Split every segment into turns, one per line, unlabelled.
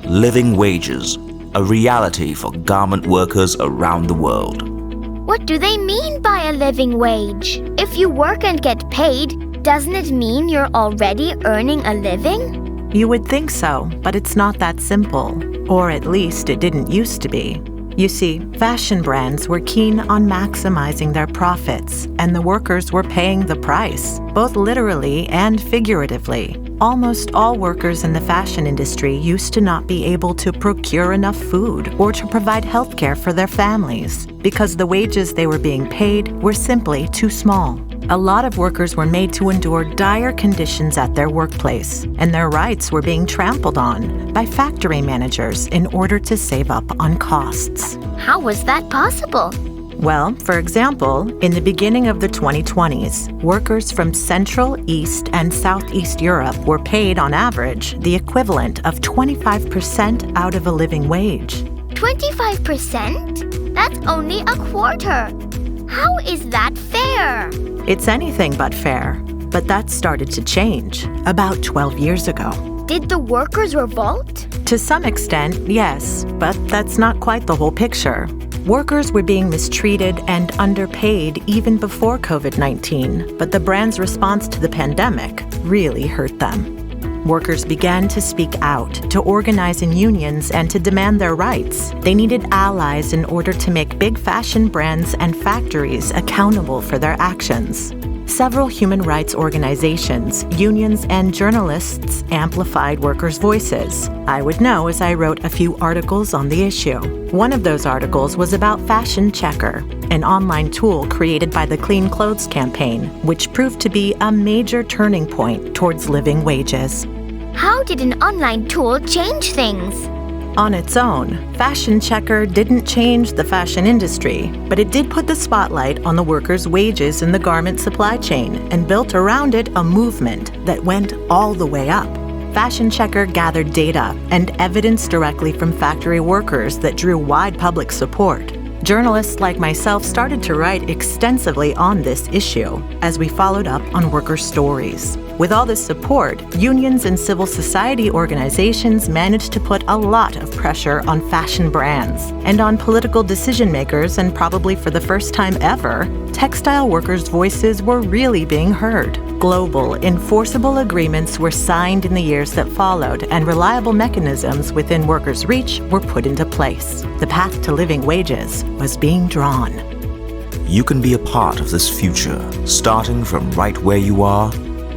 Living wages, a reality for garment workers around the world.
What do they mean by a living wage? If you work and get paid, doesn't it mean you're already earning a living?
You would think so, but it's not that simple. Or at least it didn't used to be. You see, fashion brands were keen on maximizing their profits, and the workers were paying the price, both literally and figuratively. Almost all workers in the fashion industry used to not be able to procure enough food or to provide health care for their families because the wages they were being paid were simply too small. A lot of workers were made to endure dire conditions at their workplace, and their rights were being trampled on by factory managers in order to save up on costs.
How was that possible?
Well, for example, in the beginning of the 2020s, workers from Central, East, and Southeast Europe were paid, on average, the equivalent of 25% out of a living wage.
25%? That's only a quarter. How is that fair?
It's anything but fair, but that started to change about 12 years ago.
Did the workers revolt?
To some extent, yes, but that's not quite the whole picture. Workers were being mistreated and underpaid even before COVID-19, but the brand's response to the pandemic really hurt them. Workers began to speak out, to organize in unions, and to demand their rights. They needed allies in order to make big fashion brands and factories accountable for their actions. Several human rights organizations, unions, and journalists amplified workers' voices. I would know as I wrote a few articles on the issue. One of those articles was about Fashion Checker, an online tool created by the Clean Clothes Campaign, which proved to be a major turning point towards living wages.
How did an online tool change things?
On its own, Fashion Checker didn't change the fashion industry, but it did put the spotlight on the workers' wages in the garment supply chain and built around it a movement that went all the way up. Fashion Checker gathered data and evidence directly from factory workers that drew wide public support. Journalists like myself started to write extensively on this issue as we followed up on worker stories. With all this support, unions and civil society organizations managed to put a lot of pressure on fashion brands and on political decision makers, and probably for the first time ever, textile workers' voices were really being heard. Global, enforceable agreements were signed in the years that followed, and reliable mechanisms within workers' reach were put into place. The path to living wages was being drawn.
You can be a part of this future, starting from right where you are,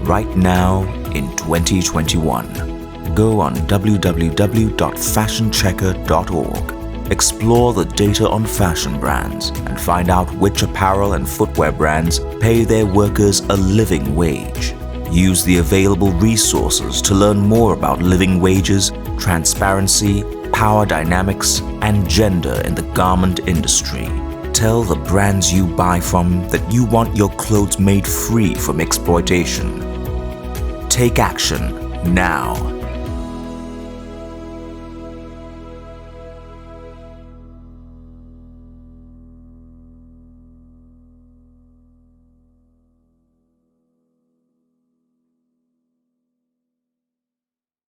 right now in 2021. Go on www.fashionchecker.org. Explore the data on fashion brands and find out which apparel and footwear brands pay their workers a living wage. Use the available resources to learn more about living wages, transparency, power dynamics, and gender in the garment industry. Tell the brands you buy from that you want your clothes made free from exploitation. Take action now.